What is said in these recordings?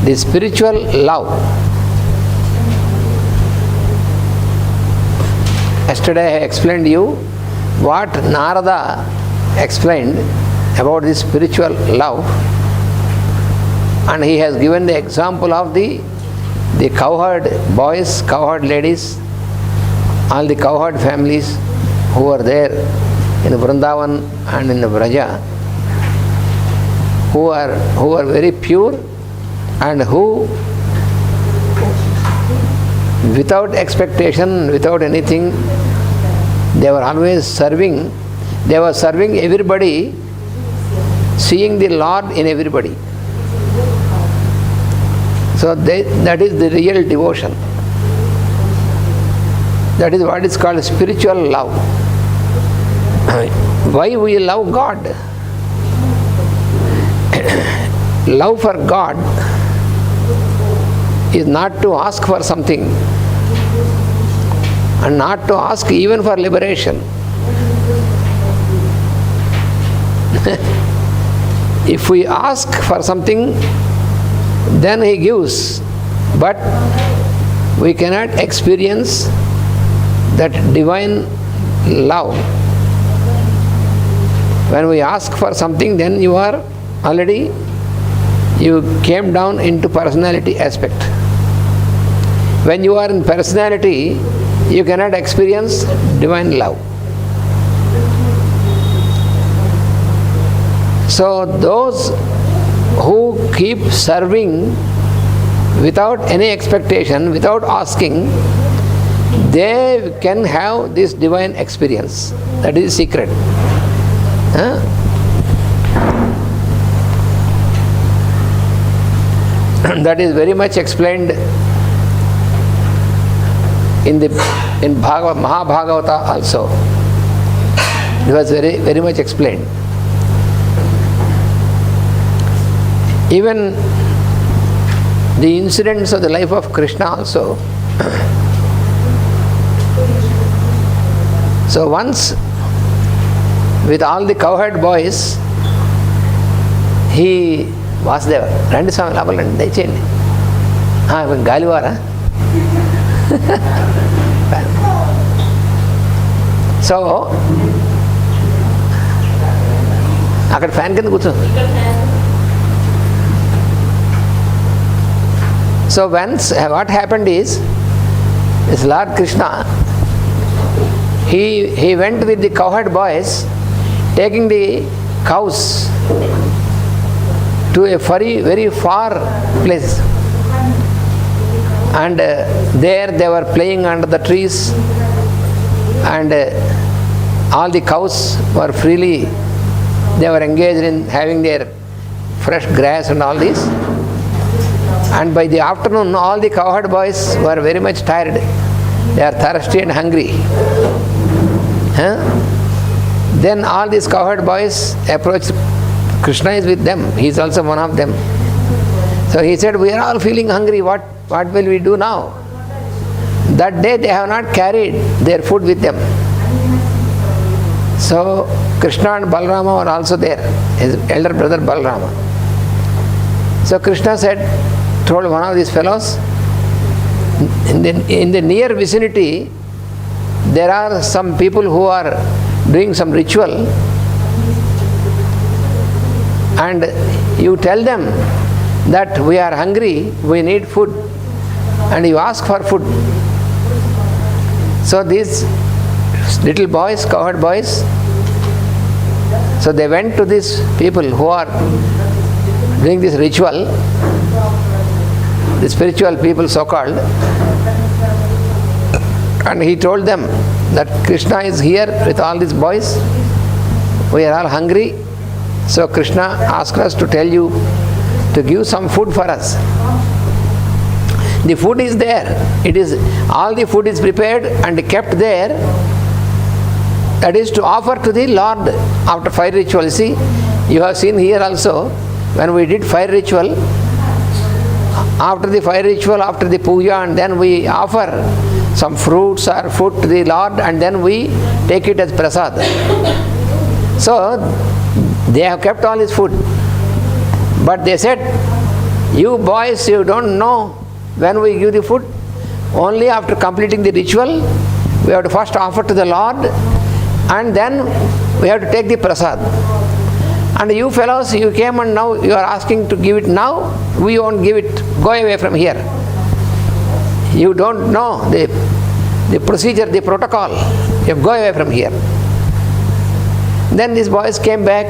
the spiritual love. Yesterday I explained you what Narada explained about the spiritual love, and he has given the example of the cowherd boys, cowherd ladies, all the cowherd families who were there in Vrindavan and in Braja, who are very pure and who, without expectation, without anything, they were always serving. They were serving everybody, seeing the Lord in everybody. So that is the real devotion. That is what is called spiritual love. Why we love God? Love for God is not to ask for something, and not to ask even for liberation. If we ask for something, then He gives, but we cannot experience that divine love. When we ask for something, then you came down into personality aspect. When you are in personality, you cannot experience divine love. So those who keep serving without any expectation, without asking, they can have this divine experience. That is the secret. That is very much explained in Mahabhagavata also. It was very, very much explained. Even the incidents of the life of Krishna also. So once, with all the cowherd boys, he was there. Randi Swami Labalandi, dayacheyandi. Galivara. So, అక్కడ fan కింద కూర్చో. So once what happened is Lord Krishna, he went with the cowherd boys, taking the cows to a very far place, and there they were playing under the trees, and all the cows were freely, they were engaged in having their fresh grass and all this. And by the afternoon, all the cowherd boys were very much tired. They are thirsty and hungry. Then all these cowherd boys approached. Krishna is with them. He is also one of them. So he said, we are all feeling hungry. What will we do now? That day they have not carried their food with them. So Krishna and Balarama were also there, his elder brother Balarama. So Krishna told one of these fellows, in the near vicinity, there are some people who are doing some ritual, and you tell them that we are hungry, we need food, and you ask for food. So these little boys, cowherd boys, so they went to these people who are doing this ritual, the spiritual people so-called, and he told them that Krishna is here with all these boys. We are all hungry, so Krishna asked us to tell you to give some food for us. The food is there. All the food is prepared and kept there. That is to offer to the Lord after fire ritual. See, you have seen here also, when we did fire ritual, after the fire ritual, after the puja, and then we offer some fruits or food to the Lord, and then we take it as prasad. So they have kept all this food, but they said You boys, you don't know when we give the food. Only after completing the ritual, we have to first offer to the Lord, and then we have to take the prasad. And you fellows, you came and now you are asking to give it now. We won't give it. Go away from here. You don't know the procedure, the protocol. You go away from here. Then these boys came back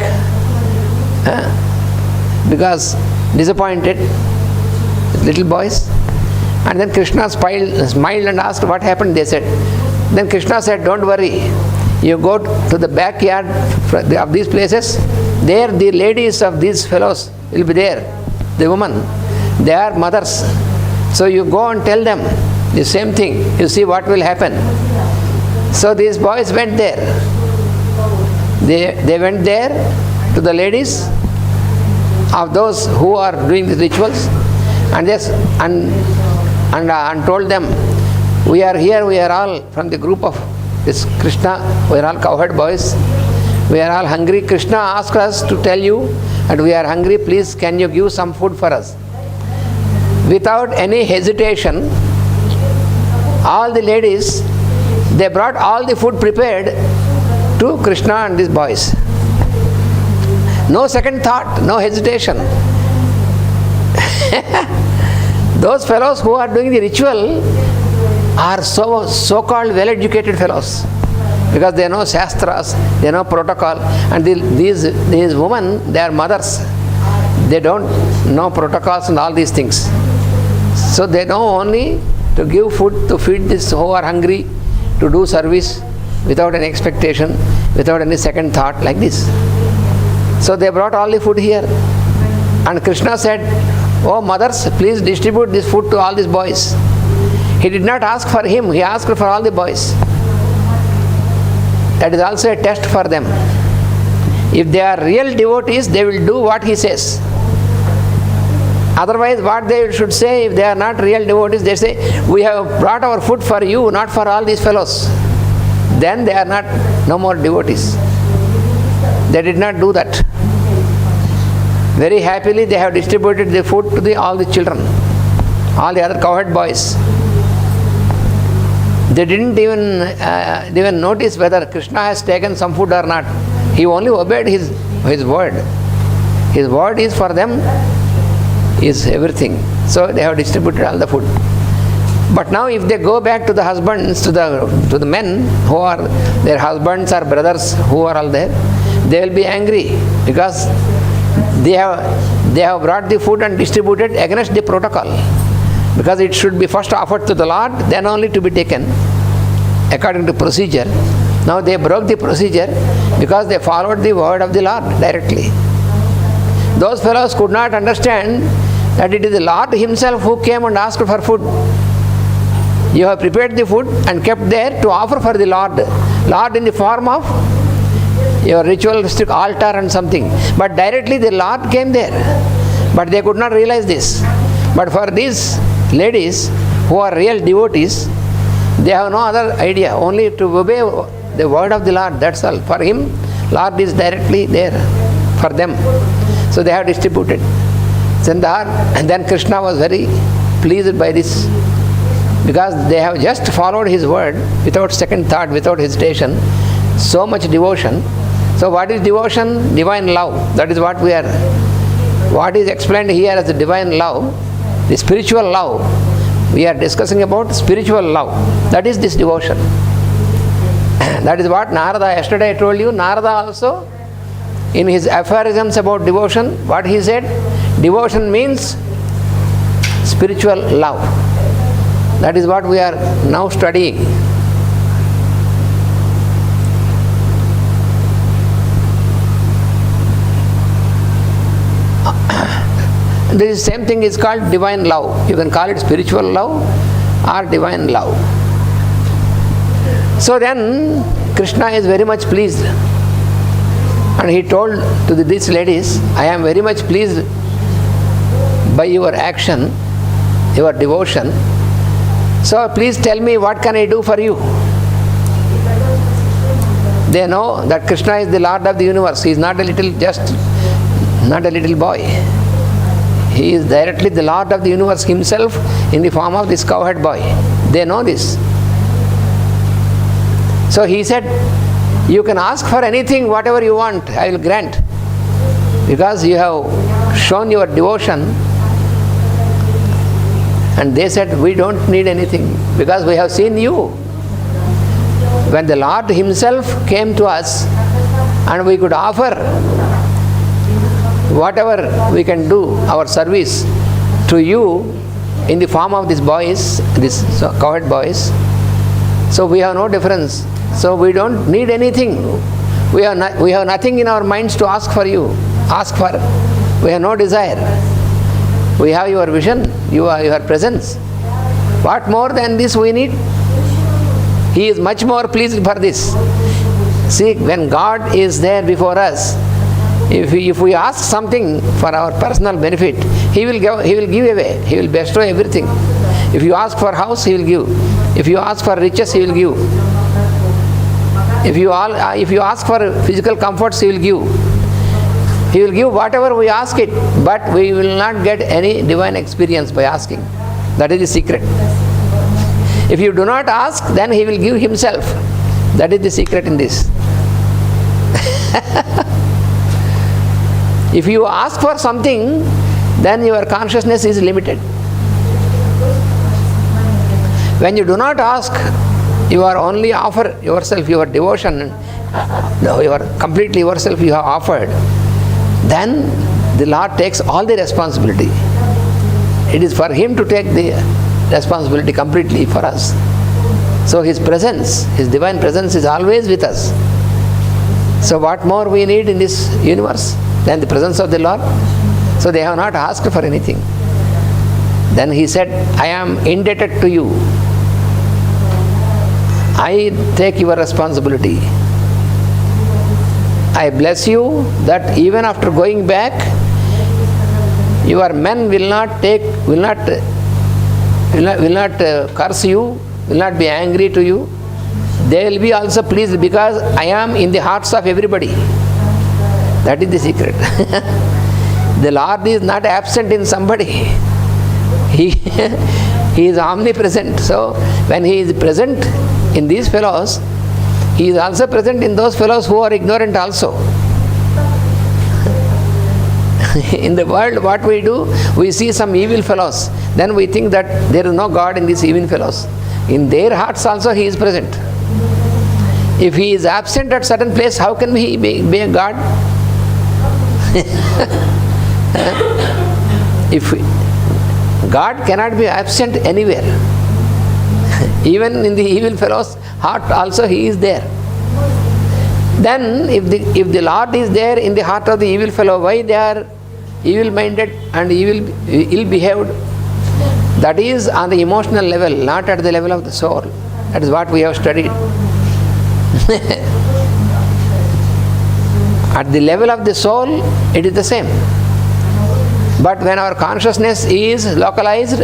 because disappointed, little boys. And then Krishna smiled and asked what happened. They said. Then Krishna said, don't worry. You go to the backyard of these places. There the ladies of these fellows will be there. The women. They are mothers. So you go and tell them the same thing. You see what will happen. So these boys went there. They went there to the ladies of those who are doing the rituals and told them, we are here, we are all from the group of this Krishna, we are all cowherd boys, we are all hungry. Krishna asked us to tell you that we are hungry, please can you give some food for us? Without any hesitation, all the ladies, they brought all the food prepared to Krishna and these boys. No second thought, no hesitation. Those fellows who are doing the ritual are so-called well-educated fellows, because they know shastras, they know protocol, and these women, they are mothers. They don't know protocols and all these things. So they know only to give food to feed these who are hungry, to do service without any expectation, without any second thought, like this. So they brought all the food here. And Krishna said, oh mothers, please distribute this food to all these boys. He did not ask for him, he asked for all the boys. That is also a test for them. If they are real devotees, they will do what he says. Otherwise, what they should say, if they are not real devotees, they say, we have brought our food for you, not for all these fellows. Then they are no more devotees. They did not do that. Very happily they have distributed the food to all the children, all the other cowherd boys. They didn't even notice whether Krishna has taken some food or not. He only obeyed his word. His word is for them, is everything. So they have distributed all the food. But now if they go back to the husbands, to the men who are their husbands or brothers who are all there, they will be angry because they have brought the food and distributed against the protocol. Because it should be first offered to the Lord, then only to be taken according to procedure. Now they broke the procedure because they followed the word of the Lord directly. Those fellows could not understand that it is the Lord himself who came and asked for food. You have prepared the food and kept there to offer for the Lord. Lord in the form of your ritualistic altar and something. But directly the Lord came there. But they could not realize this. But for these ladies who are real devotees, they have no other idea, only to obey the word of the Lord, that's all. For him, Lord is directly there for them. So they have distributed. And then Krishna was very pleased by this, because they have just followed his word without second thought, without hesitation. So much devotion. So what is devotion? Divine love. That is what we are. What is explained here as the divine love, the spiritual love. We are discussing about spiritual love. That is this devotion. That is what Narada, yesterday I told you, Narada also, in his aphorisms about devotion, what he said? Devotion means spiritual love. That is what we are now studying. This same thing is called divine love. You can call it spiritual love or divine love. So then Krishna is very much pleased. And he told to these ladies, I am very much pleased by your action, your devotion. So please tell me, what can I do for you? They know that Krishna is the Lord of the universe. He is not a little boy. He is directly the Lord of the universe himself in the form of this cowherd boy. They know this. So he said, you can ask for anything, whatever you want, I will grant. Because you have shown your devotion. And they said, we don't need anything because we have seen you. When the Lord himself came to us and we could offer whatever we can do, our service to you in the form of these boys, these cowherd boys, so we have no difference. So we don't need anything. We have nothing in our minds to ask for you. Ask for. We have no desire. We have your vision, your presence. What more than this we need? He is much more pleased for this. See, when God is there before us, if we ask something for our personal benefit, He will give away. He will bestow everything. If you ask for house, He will give. If you ask for riches, He will give. If you ask for physical comforts, He will give. He will give whatever we ask it, but we will not get any divine experience by asking. That is the secret. If you do not ask, then He will give Himself. That is the secret in this. If you ask for something, then your consciousness is limited. When you do not ask, you are only offer yourself, your devotion, completely yourself you have offered, then the Lord takes all the responsibility. It is for Him to take the responsibility completely for us. So His presence, His divine presence is always with us. So what more we need in this universe than the presence of the Lord? So they have not asked for anything. Then He said, I am indebted to you. I take your responsibility. I bless you that even after going back, your men will not curse you, will not be angry to you. They will be also pleased because I am in the hearts of everybody. That is the secret. The Lord is not absent in somebody. He is omnipresent. So when He is present in these fellows, He is also present in those fellows who are ignorant also. In the world, what we do, we see some evil fellows. Then we think that there is no God in these evil fellows. In their hearts also He is present. If He is absent at certain place, how can He be a God? God cannot be absent anywhere. Even in the evil fellow's heart also He is there. Then if the Lord is there in the heart of the evil fellow, why they are evil-minded and ill-behaved? That is on the emotional level, not at the level of the soul. That is what we have studied. At the level of the soul, it is the same. But when our consciousness is localized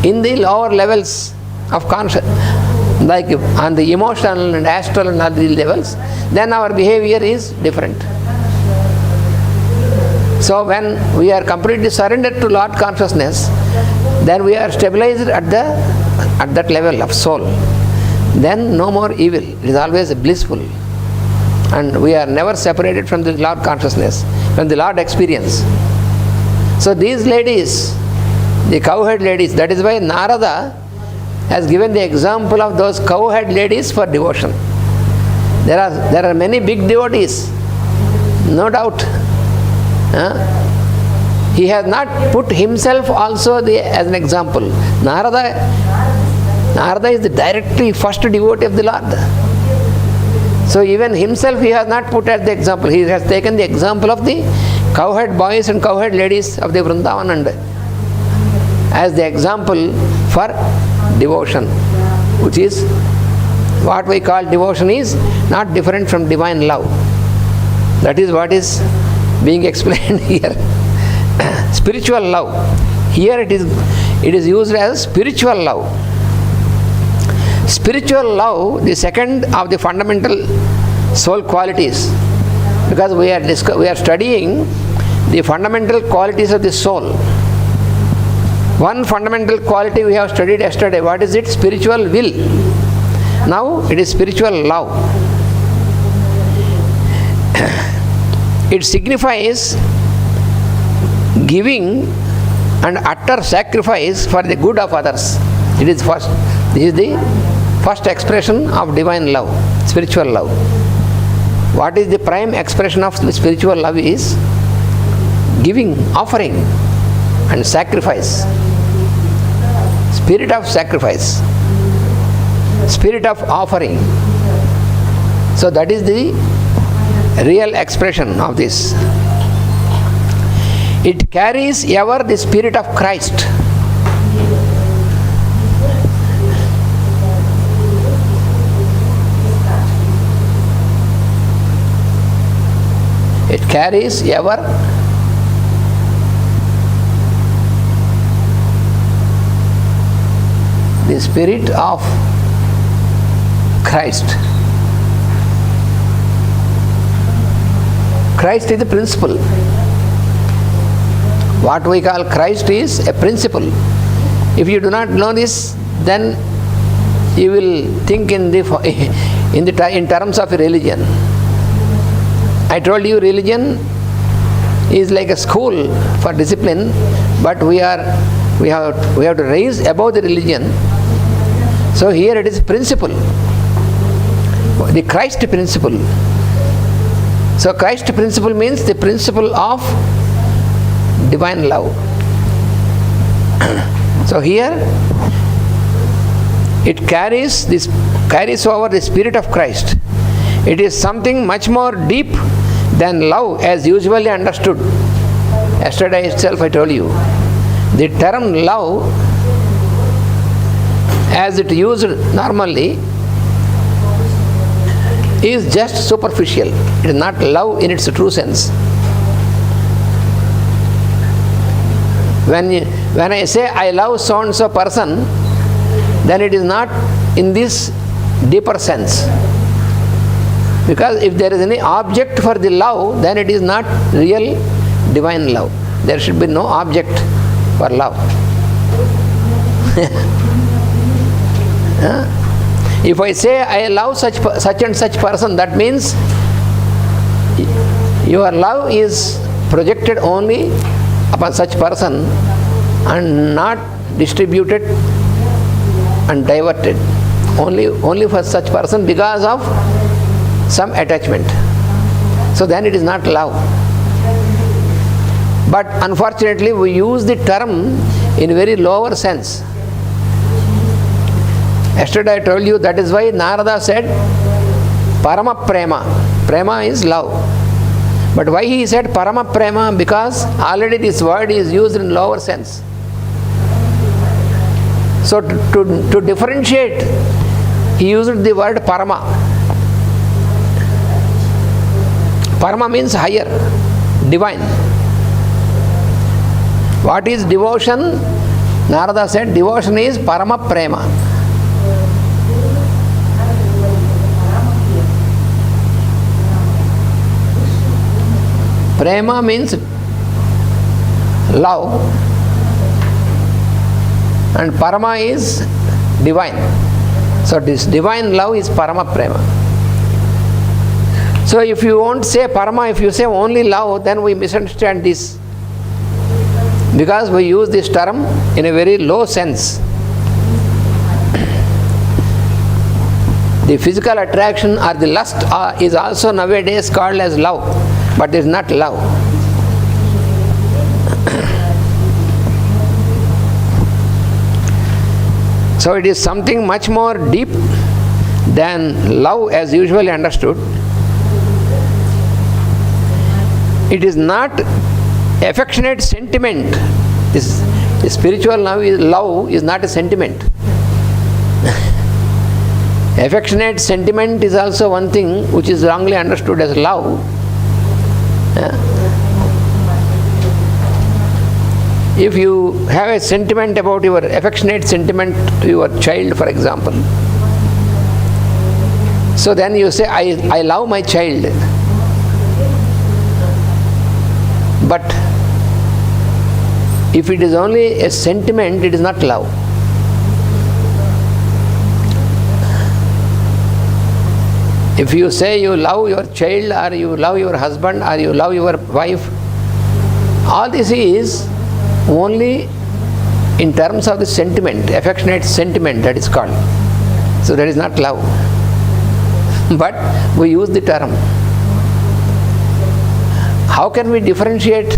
in the lower levels of consciousness, like on the emotional and astral and other levels, then our behavior is different. So when we are completely surrendered to Lord consciousness, then we are stabilized at that level of soul. Then no more evil. It is always blissful. And we are never separated from the Lord consciousness, from the Lord experience. So these ladies, the cowherd ladies, that is why Narada has given the example of those cowherd ladies for devotion. There are many big devotees, no doubt. He has not put himself also as an example. Narada is the directly first devotee of the Lord. So even himself he has not put as the example. He has taken the example of the cowherd boys and cowherd ladies of the Vrindavan and as the example for devotion, which is what we call devotion is not different from divine love. That is what is being explained here. Spiritual love. Here it is used as spiritual love. Spiritual love, the second of the fundamental soul qualities, because we are studying the fundamental qualities of the soul. One fundamental quality we have studied yesterday. What is it? Spiritual will. Now it is spiritual love. It signifies giving and utter sacrifice for the good of others. It is first. This is the first expression of divine love, spiritual love. What is the prime expression of spiritual love is giving, offering and sacrifice. Spirit of sacrifice, spirit of offering. So that is the real expression of this. It carries ever the spirit of Christ. It carries ever the spirit of Christ. Christ is the principle. What we call Christ is a principle. If you do not know this, then you will think in terms of religion. I told you religion is like a school for discipline, but we have to raise above the religion. So here it is principle, the Christ principle. So Christ principle means the principle of divine love. So here it carries over the spirit of Christ. It is something much more deep than love as usually understood. Yesterday itself I told you, the term love as it used normally is just superficial. It is not love in its true sense. When I say I love so and so person, then it is not in this deeper sense. Because if there is any object for the love, then it is not real divine love. There should be no object for love. If I say I love such and such person, that means your love is projected only upon such person and not distributed and diverted. Only for such person because of some attachment. So then it is not love. But unfortunately we use the term in very lower sense. Yesterday I told you that is why Narada said Parama Prema. Prema is love. But why he said Parama Prema? Because already this word is used in lower sense. So to differentiate, he used the word Parama. Parama means higher, divine. What is devotion? Narada said devotion is Parama Prema. Prema means love and Parama is divine. So this divine love is Parama Prema. So if you won't say Parama, if you say only love, then we misunderstand this. Because we use this term in a very low sense. The physical attraction or the lust is also nowadays called as love, but it is not love. So it is something much more deep than love as usually understood. It is not affectionate sentiment. This spiritual love is not a sentiment. Affectionate sentiment is also one thing which is wrongly understood as love. If you have a sentiment about your affectionate sentiment to your child, for example, so then you say, I love my child. But if it is only a sentiment, it is not love. If you say you love your child, or you love your husband, or you love your wife, all this is only in terms of the sentiment, affectionate sentiment, that is called. So that is not love. But we use the term. How can we differentiate?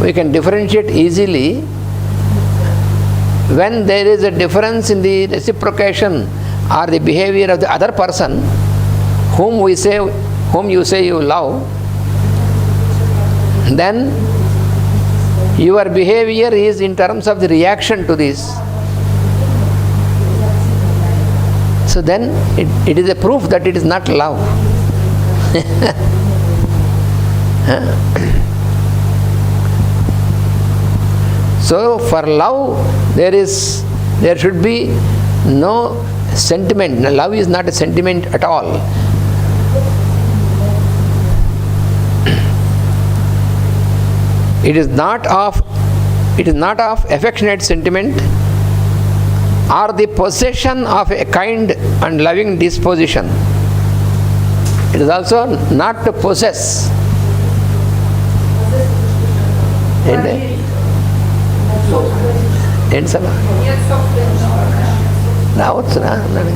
We can differentiate easily when there is a difference in the reciprocation or the behavior of the other person whom you say you love. Then your behavior is in terms of the reaction to this. So then it is a proof that it is not love. So for love there should be no sentiment. Love is not a sentiment at all. It is not of affectionate sentiment or the possession of a kind and loving disposition. It is also not to possess. ఏంటి సభ రావచ్చునా అన్నాడు.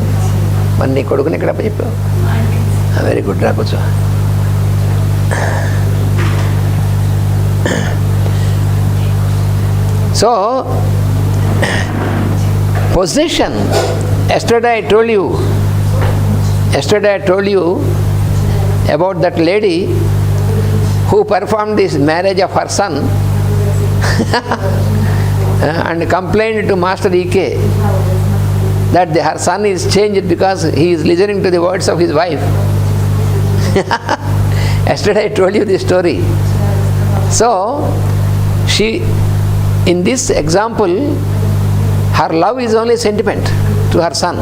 మరి నీ కొడుకుని ఎక్కడప్ప చెప్పావు? Very good, రాకొచ్చు. So, possession. Yesterday I told you about that lady who performed this marriage of her son and complained to Master E.K. that her son is changed because he is listening to the words of his wife. Yesterday I told you this story. So, in this example, her love is only sentiment to her son.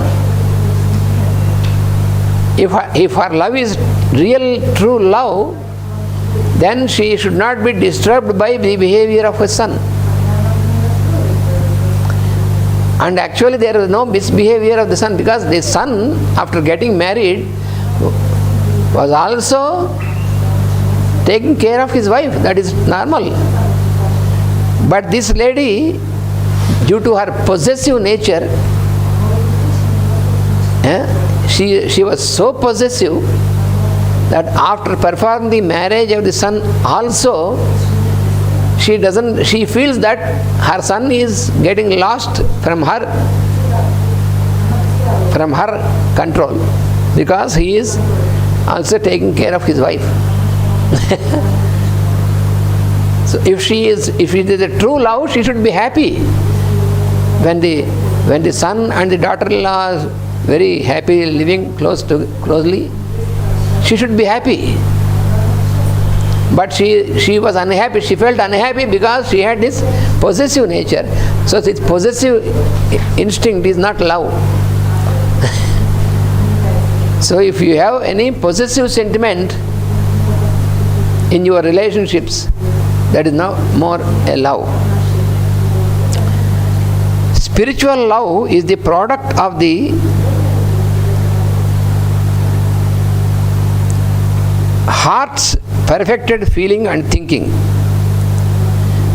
If her love is real, true love, then she should not be disturbed by the behavior of her son. And actually there is no misbehavior of the son, because the son, after getting married, was also taking care of his wife. That is normal. But this lady, due to her possessive nature, she was so possessive that after performing the marriage of the son also, she feels that her son is getting lost from her control, because he is also taking care of his wife. So if it is a true love, she should be happy. When the son and the daughter-in-law are very happy living closely, she should be happy. But she was unhappy. She felt unhappy because she had this possessive nature. So this possessive instinct is not love. So if you have any possessive sentiment in your relationships, that is now more a love. Spiritual love is the product of the heart's perfected feeling and thinking.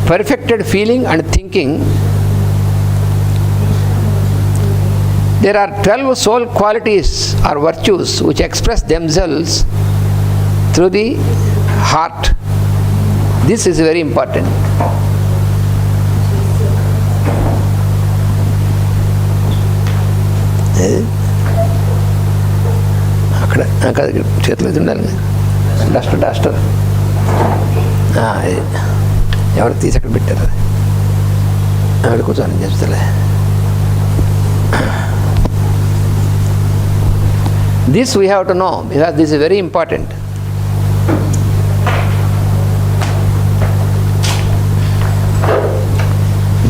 Perfected feeling and thinking. There are 12 soul qualities or virtues which express themselves through the heart. This is very important. అక్కడ చేతిలో ఉండాలి. Duster ఎవరు తీసి అక్కడ పెట్టారు? ఆవిడ కూర్చొని చేస్తలే. This we have to know, because this is very important.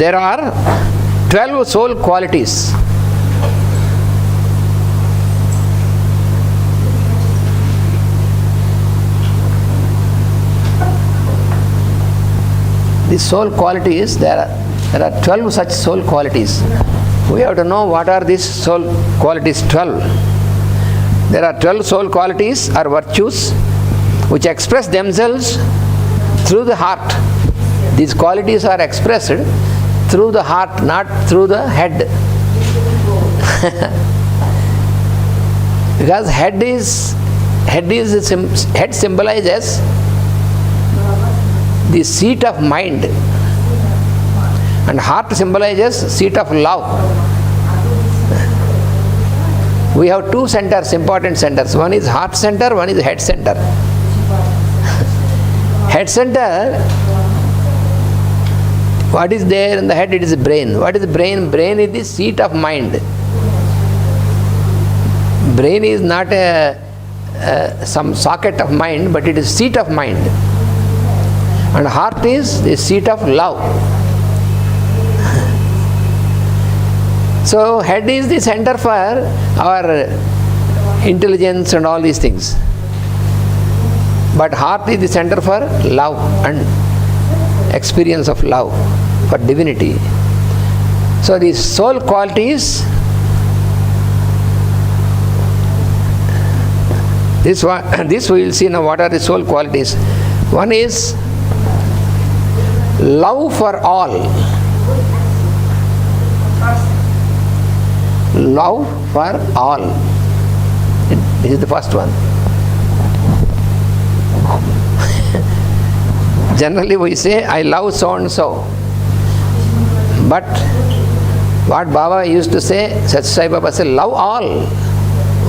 There are 12 soul qualities. The soul qualities, there are 12 such soul qualities. We have to know what are these soul qualities 12. There are 12 soul qualities or virtues which express themselves through the heart. These qualities are expressed through the heart, not through the head. Because head symbolizes the seat of mind, and heart symbolizes seat of love. We have two centers, important centers. One is heart center, one is head center. Head center, what is there in the head? It is the brain. What is the brain? Brain is the seat of mind. Brain is not some socket of mind, but it is seat of mind. And heart is the seat of love. So head is the center for our intelligence and all these things. But heart is the center for love and experience of love, for divinity. So these soul qualities, this we will see now. What are the soul qualities? One is love for all. Love for all. This is the first one. Generally we say, I love so and so. But what Baba used to say, Sat Sai Baba said, love all.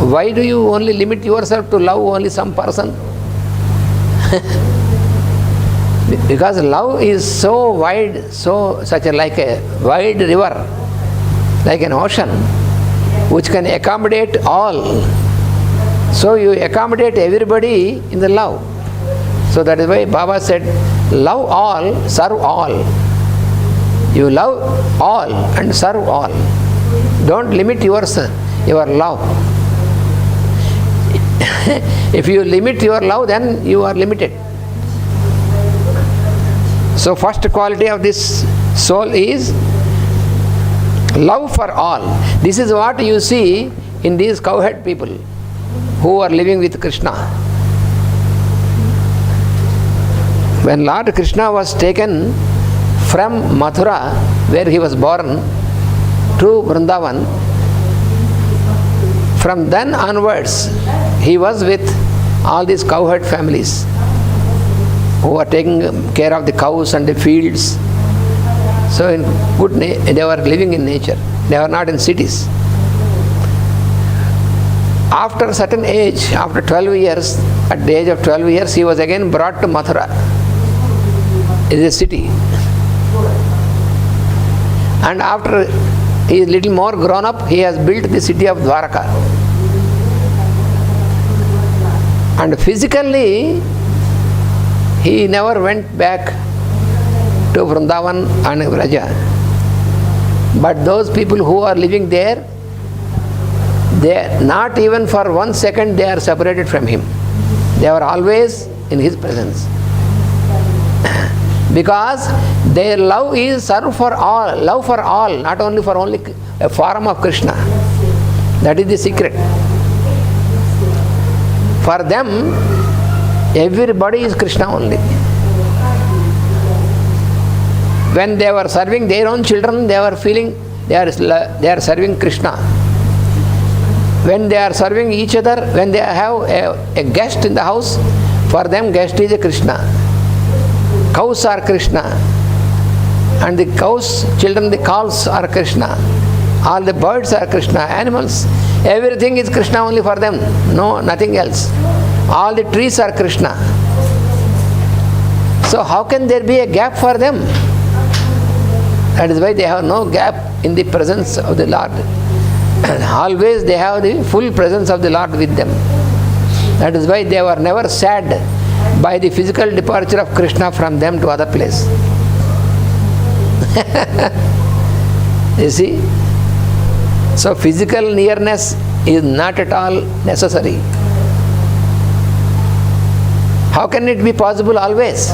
Why do you only limit yourself to love only some person? Because love is so wide, like a wide river, like an ocean, which can accommodate all. So you accommodate everybody in the love. So that is why Baba said, love all, serve all. You love all and serve all. Don't limit your love. If you limit your love, then you are limited. So first quality of this soul is love for all. This is what you see in these cowhead people who are living with Krishna. When Lord Krishna was taken from Mathura, where he was born, to Vrindavan, from then onwards, he was with all these cowherd families who are taking care of the cows and the fields. So they were living in nature. They were not in cities. After a certain age, after 12 years, at the age of 12 years, he was again brought to Mathura. It is a city. And after he is little more grown up, he has built the city of Dwaraka. And physically, he never went back to Vrindavan and Vraja. But those people who are living there, not even for 1 second they are separated from him. They are always in his presence. Because their love is serve for all, love for all, not only for only a form of Krishna. That is the secret. For them, everybody is Krishna only. When they were serving their own children, they were feeling they are serving Krishna. When they are serving each other, when they have a guest in the house, for them guest is a Krishna. Cows are Krishna. And the cows, children, the calves are Krishna. All the birds are Krishna, animals. Everything is Krishna only for them. No, nothing else. All the trees are Krishna. So how can there be a gap for them? That is why they have no gap in the presence of the Lord. Always they have the full presence of the Lord with them. That is why they were never sad by the physical departure of Krishna from them to other place. You see? So physical nearness is not at all necessary. How can it be possible always?